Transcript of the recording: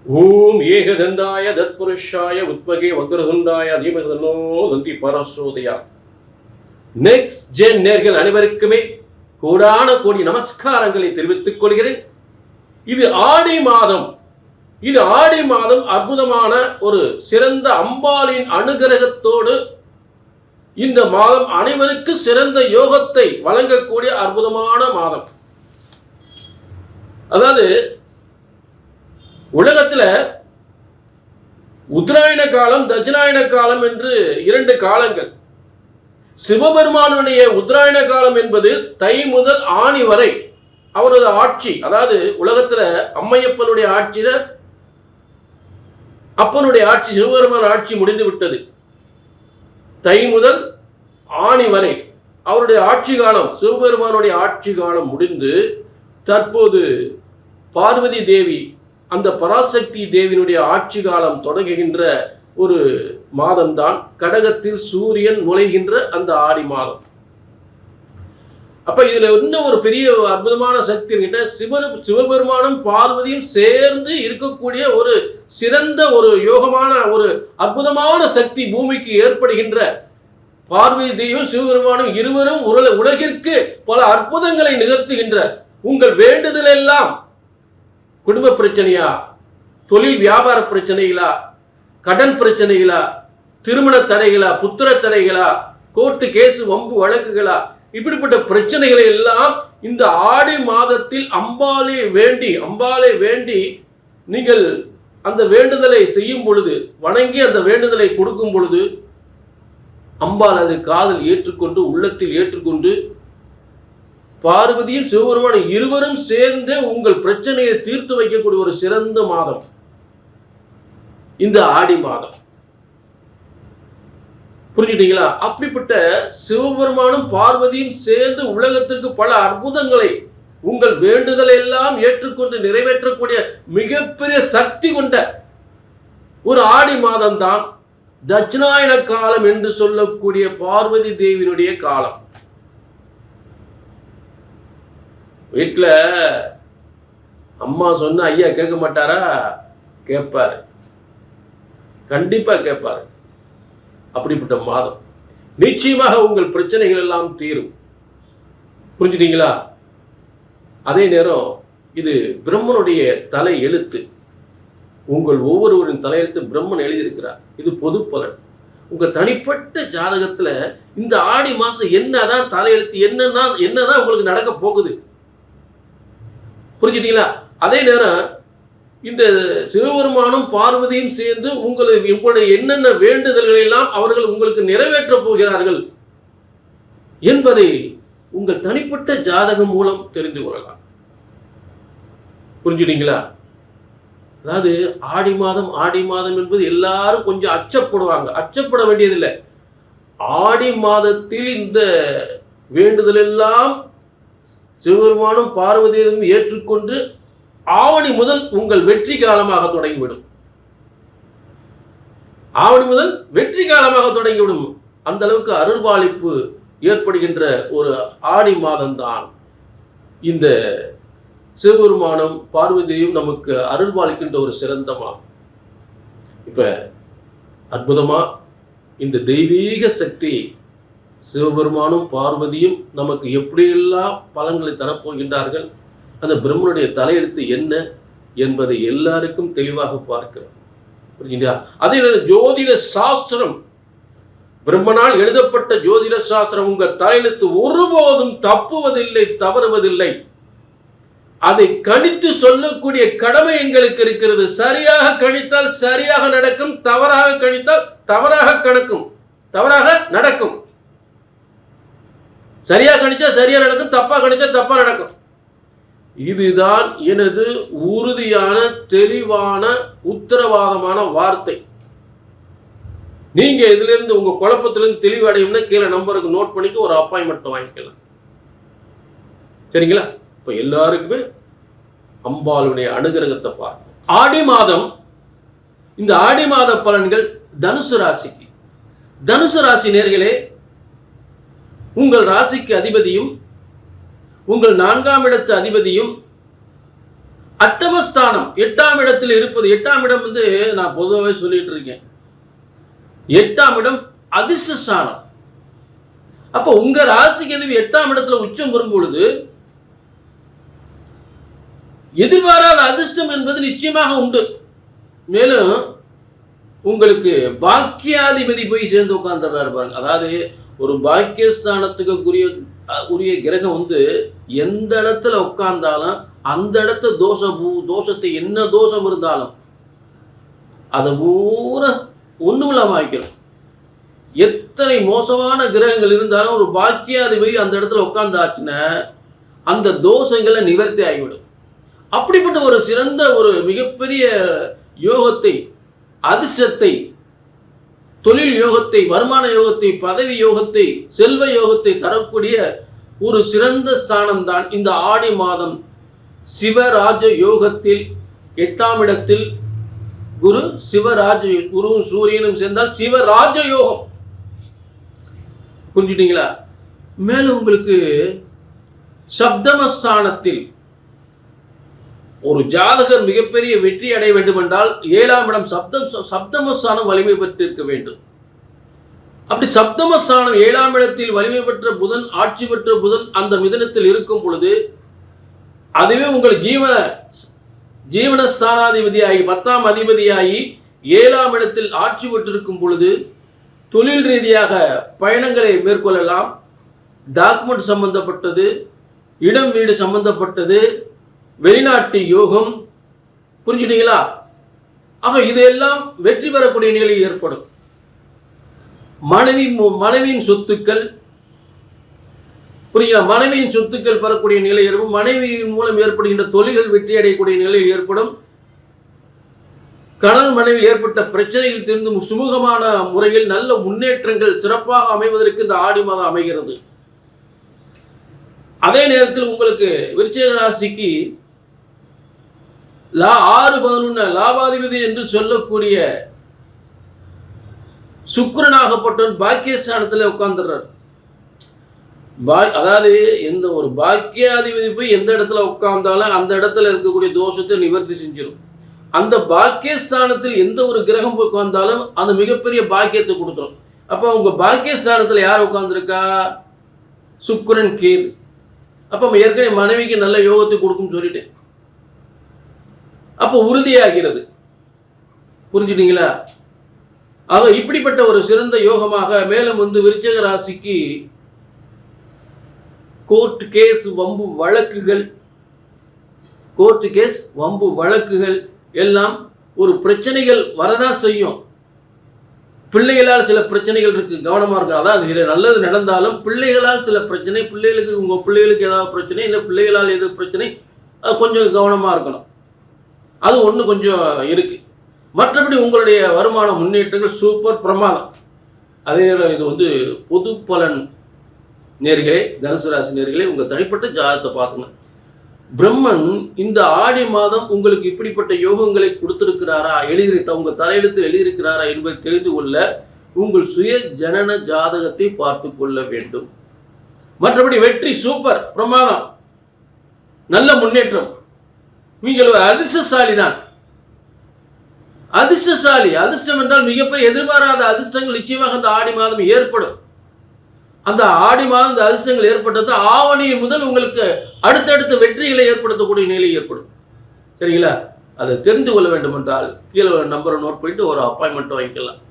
ஓம் ஏகதந்தாய தத்புருஷாய உத்மகே வக்ரதுண்டாய தீமதனோ தந்தி பரசோதயா. Next gen நேர்கள் அனைவருக்குமே கோடான கோடி நமஸ்காரங்களை தெரிவித்துக் கொள்கிறேன். இது ஆடி மாதம். இது ஆடி மாதம் அற்புதமான ஒரு சிறந்த அம்பாளின் அனுகிரகத்தோடு இந்த மாதம் அனைவருக்கு சிறந்த யோகத்தை வழங்கக்கூடிய அற்புதமான மாதம். அதாவது உலகத்தில் உத்தராயண காலம், தட்சிணாயன காலம் என்று இரண்டு காலங்கள். சிவபெருமானுடைய உத்தராயண காலம் என்பது தை முதல் ஆணி வரை அவரது ஆட்சி. அதாவது உலகத்தில் அம்மையப்பனுடைய ஆட்சியில அப்பனுடைய ஆட்சி, சிவபெருமான ஆட்சி முடிந்து விட்டது. தை முதல் ஆணி வரை அவருடைய ஆட்சி காலம், சிவபெருமானுடைய ஆட்சி காலம் முடிந்து தற்போது பார்வதி தேவி, அந்த பராசக்தி தேவியினுடைய ஆட்சி காலம் தொடங்குகின்ற ஒரு மாதம்தான் கடகத்தில் சூரியன் நுழைகின்ற அந்த ஆடி மாதம். அப்ப இதுல இன்னும் ஒரு பெரிய அற்புதமான சக்தி கிட்ட சிவபெருமானும் பார்வதியும் சேர்ந்து இருக்கக்கூடிய ஒரு சிறந்த ஒரு யோகமான ஒரு அற்புதமான சக்தி பூமிக்கு ஏற்படுகின்ற பார்வதி தேவியும் சிவபெருமானும் இருவரும் உலகிற்கு பல அற்புதங்களை நிகழ்த்துகின்ற உங்கள் வேண்டுதல் எல்லாம் குடும்ப பிரச்சனையா, தொழில் வியாபார பிரச்சனைகளா, கடன் பிரச்சனைகளா, திருமண தடைகளா, புத்திர தடைகளா, கோர்ட்டு கேஸ் வம்பு வழக்குகளா, இப்படிப்பட்ட பிரச்சனைகளை எல்லாம் இந்த ஆடி மாதத்தில் அம்பாளை வேண்டி நீங்கள் அந்த வேண்டுதலை செய்யும் பொழுது, வணங்கி அந்த வேண்டுதலை கொடுக்கும் பொழுது அம்பாள் அது காதில் ஏற்றுக்கொண்டு, உள்ளத்தில் ஏற்றுக்கொண்டு பார்வதியும் சிவபெருமானும் இருவரும் சேர்ந்து உங்கள் பிரச்சனையை தீர்த்து வைக்கக்கூடிய ஒரு சிறந்த மாதம் இந்த ஆடி மாதம். புரிஞ்சுட்டீங்களா? அப்படிப்பட்ட சிவபெருமானும் பார்வதியும் சேர்ந்து உலகத்திற்கு பல அற்புதங்களை, உங்கள் வேண்டுதலை எல்லாம் ஏற்றுக்கொண்டு நிறைவேற்றக்கூடிய மிகப்பெரிய சக்தி கொண்ட ஒரு ஆடி மாதம் தான் தட்சிணாயன காலம் என்று சொல்லக்கூடிய பார்வதி தேவியினுடைய காலம். வீட்டில் அம்மா சொன்ன ஐயா கேட்க மாட்டாரா? கேட்பாரு, கண்டிப்பா கேட்பாரு. அப்படிப்பட்ட மாதம். நிச்சயமாக உங்கள் பிரச்சனைகள் எல்லாம் தீரும். புரிஞ்சுட்டீங்களா? அதே நேரம் இது பிரம்மனுடைய தலை எழுத்து. உங்கள் ஒவ்வொருவரின் தலையெழுத்து பிரம்மன் எழுதியிருக்கிறார். இது பொது பலன். உங்க தனிப்பட்ட ஜாதகத்துல இந்த ஆடி மாசம் என்னதான் தலையெழுத்து, என்னதான் உங்களுக்கு நடக்க போகுது. புரிஞ்சுட்டீங்களா? அதே நேரம் இந்த சிவபெருமானும் பார்வதியும் சேர்ந்து உங்களுடைய என்னென்ன வேண்டுதல்கள் எல்லாம் அவர்கள் உங்களுக்கு நிறைவேற்ற போகிறார்கள் என்பதை உங்கள் தனிப்பட்ட ஜாதகம் மூலம் தெரிந்து கொள்ளலாம். புரிஞ்சுட்டீங்களா? அதாவது ஆடி மாதம் என்பது எல்லாரும் கொஞ்சம் அச்சப்படுவாங்க. அச்சப்பட வேண்டியதில்லை. ஆடி மாதத்தில் இந்த வேண்டுதல் எல்லாம் சிவபெருமானும் பார்வதியும் ஏற்றுக்கொண்டு ஆவணி முதல் உங்கள் வெற்றி காலமாக தொடங்கிவிடும். ஆவணி முதல் வெற்றி காலமாக தொடங்கிவிடும். அந்த அளவுக்கு அருள்பாலிப்பு ஏற்படுகின்ற ஒரு ஆடி மாதம்தான் இந்த சிவபெருமானும் பார்வதியும் நமக்கு அருள்பாலிக்கின்ற ஒரு சிறந்த மாதம். இப்ப அற்புதமா இந்த தெய்வீக சக்தி சிவபெருமானும் பார்வதியும் நமக்கு எப்படியெல்லாம் பலன்களை தரப்போகின்றார்கள், அந்த பிரம்மனுடைய தலையெழுத்து என்ன என்பதை எல்லாருக்கும் தெளிவாக பார்க்கிறோம். புரியுங்களா? அதே ஜோதிட சாஸ்திரம், பிரம்மனால் எழுதப்பட்ட ஜோதிட சாஸ்திரம் உங்க தலையெழுத்து ஒருபோதும் தப்புவதில்லை, தவறுவதில்லை. அதை கணித்து சொல்லக்கூடிய கடமை எங்களுக்கு இருக்கிறது. சரியாக கணித்தால் சரியாக நடக்கும், தவறாக கணித்தால் தவறாக நடக்கும். சரியா கணிச்சா சரியா நடக்கும், தப்பா கணிச்சா தப்பா நடக்கும். இதுதான் எனது உறுதியான தெளிவான உத்தரவாதமான வார்த்தை. நீங்க இதுல இருந்து உங்க குழப்பத்திலிருந்து தெளிவடையும்னா கீழே நம்பருக்கு நோட் பண்ணிட்டு ஒரு அப்பாயின்மெண்ட் வாங்கிக்கலாம். சரிங்களா? இப்ப எல்லாருக்குமே அம்பாளுடைய அனுகிரகத்தை பார்ப்போம். ஆடி மாதம், இந்த ஆடி மாத பலன்கள் தனுசு ராசிக்கு. தனுசு ராசி நேர்களே, உங்கள் ராசிக்கு அதிபதியும் உங்கள் 4ஆம் இடத்து அதிபதியும் அட்டமஸ்தானம் 8ஆம் இடத்தில் இருப்பது, 8ஆம் இடம் வந்து நான் பொதுவாகவே சொல்லிட்டு இருக்கேன், 8ஆம் இடம் அதிர்ஷ்டஸ்தானம். அப்போ உங்க ராசிக்கு எதிரி 8ஆம் இடத்துல உச்சம் வரும் பொழுது எதிர்பாராத அதிர்ஷ்டம் என்பது நிச்சயமாக உண்டு. மேலும் உங்களுக்கு பாக்கியாதிபதி போய் சேர்ந்து உட்கார்ந்துடுறாரு பாருங்க. அதாவது ஒரு பாக்கியஸ்தானத்துக்கு உரிய கிரகம் வந்து எந்த இடத்துல உட்கார்ந்தாலும் அந்த இடத்த தோஷத்தை என்ன தோஷம் இருந்தாலும் அதை பூரா ஒண்ணுமில்லாம ஆக்கிடும். எத்தனை மோசமான கிரகங்கள் இருந்தாலும் ஒரு பாக்கியாதிபதி அந்த இடத்துல உட்கார்ந்தாச்சுன்னா அந்த தோஷங்களை நிவர்த்தி ஆகிவிடும். அப்படிப்பட்ட ஒரு சிறந்த ஒரு மிகப்பெரிய யோகத்தை, அதிர்ஷ்டத்தை, தொழில் யோகத்தை, வருமான யோகத்தை, பதவி யோகத்தை, செல்வ யோகத்தை தரக்கூடிய ஒரு சிறந்த ஸ்தானம் தான் இந்த ஆடி மாதம் சிவராஜ யோகத்தில் 8ஆம் இடத்தில் குரு. சிவராஜ குருவும் சூரியனும் சேர்ந்தால் சிவராஜ யோகம். புரிஞ்சுட்டீங்களா? மேலும் உங்களுக்கு சப்தமஸ்தானத்தில் ஒரு ஜாதகர் மிகப்பெரிய வெற்றி அடைய வேண்டும் என்றால் 7ஆம் இடம் சப்தமஸ்தானம் வலிமை பெற்றிருக்க வேண்டும். அப்படி சப்தமஸ்தானம் 7ஆம் இடத்தில் வலிமை பெற்ற புதன், ஆட்சி பெற்ற புதன் அந்த மிதனத்தில் இருக்கும் பொழுது அதுவே உங்கள் ஜீவனஸ்தானாதிபதியாகி 10ஆம் அதிபதியாகி 7ஆம் இடத்தில் ஆட்சி பெற்றிருக்கும் பொழுது தொழில் ரீதியாக பயணங்களை மேற்கொள்ளலாம். டாக்குமெண்ட் சம்பந்தப்பட்டது, இடம் வீடு சம்பந்தப்பட்டது, வெளிநாட்டு யோகம். புரிஞ்சுட்டீங்களா? ஆக இதெல்லாம் வெற்றி பெறக்கூடிய நிலை ஏற்படும். மனைவியின் சொத்துக்கள், புரியுங்களா? மனைவியின் சொத்துக்கள் பெறக்கூடிய நிலை ஏற்படும். மனைவியின் மூலம் ஏற்படுகின்ற தொழில்கள் வெற்றி அடையக்கூடிய நிலை ஏற்படும். கணவன் மனைவியில் ஏற்பட்ட பிரச்சனைகள் தீர்ந்து சுமூகமான முறையில் நல்ல முன்னேற்றங்கள் சிறப்பாக அமைவதற்கு இந்த ஆடி மாதம் அமைகிறது. அதே நேரத்தில் உங்களுக்கு விருச்சிக ராசிக்கு 6-11 லாபாதிபதி என்று சொல்லக்கூடிய சுக்கிரனாகப்பட்டவன் பாக்கியஸ்தானத்தில் உட்கார்ந்துடுறார். அதாவது எந்த ஒரு பாக்கியாதிபதி போய் எந்த இடத்துல உட்கார்ந்தாலும் அந்த இடத்துல இருக்கக்கூடிய தோஷத்தை நிவர்த்தி செஞ்சிடும். அந்த பாக்கியஸ்தானத்தில் எந்த ஒரு கிரகம் போய் உட்கார்ந்தாலும் அது மிகப்பெரிய பாக்கியத்தை கொடுத்துரும். அப்போ உங்க பாக்கியஸ்தானத்தில் யார் உட்கார்ந்துருக்கா? சுக்கிரன், கேது. அப்போ ஏற்கனவே மனைவிக்கு நல்ல யோகத்தை கொடுக்கும் சொல்லிட்டேன். அப்போ உறுதியாகிறது. புரிஞ்சுட்டீங்களா? ஆக இப்படிப்பட்ட ஒரு சிறந்த யோகமாக மேலும் வந்து விருச்சிக ராசிக்கு கோர்ட் கேஸ் வம்பு வழக்குகள் எல்லாம் ஒரு பிரச்சனைகள் வரதான் செய்யும். பிள்ளைகளால் சில பிரச்சனைகள் இருக்கு, கவனமா இருக்கு. அதாவது நல்லது நடந்தாலும் பிள்ளைகளால் சில பிரச்சனை, உங்க பிள்ளைகளுக்கு ஏதாவது பிரச்சனை, இல்லை பிள்ளைகளால் எது பிரச்சனை, கொஞ்சம் கவனமா இருக்கணும். அது ஒன்று கொஞ்சம் இருக்கு. மற்றபடி உங்களுடைய வருமான முன்னேற்றங்கள் சூப்பர் பிரமாதம். அதே நேரம் இது வந்து பொது பலன் நேர்களே, தனுசு ராசி நேர்களே, உங்க தனிப்பட்ட ஜாதகத்தை பார்த்துங்க. பிரம்மன் இந்த ஆடி மாதம் உங்களுக்கு இப்படிப்பட்ட யோகங்களை கொடுத்திருக்கிறாரா, உங்க தலையெழுத்தில் எழுதியிருக்கிறாரா என்பதை தெரிந்து கொள்ள உங்கள் சுய ஜனன ஜாதகத்தை பார்த்து கொள்ள வேண்டும். மற்றபடி வெற்றி சூப்பர் பிரமாதம், நல்ல முன்னேற்றம். நீங்கள் ஒரு அதிர்ஷ்டசாலி தான். அதிர்ஷ்டம் என்றால் மிகப்பெரிய எதிர்பாராத அதிர்ஷ்டங்கள் நிச்சயமாக அந்த ஆடி மாதம் ஏற்படும். அந்த ஆடி மாதம் இந்த அதிர்ஷ்டங்கள் ஏற்பட்டது ஆவணி முதல் உங்களுக்கு அடுத்தடுத்த வெற்றிகளை ஏற்படுத்தக்கூடிய நிலை ஏற்படும். சரிங்களா? அதை தெரிந்து கொள்ள வேண்டும் என்றால் கீழே நம்பரை நோட் பண்ணிட்டு ஒரு அப்பாயின்மெண்ட் வாங்கிக்கலாம்.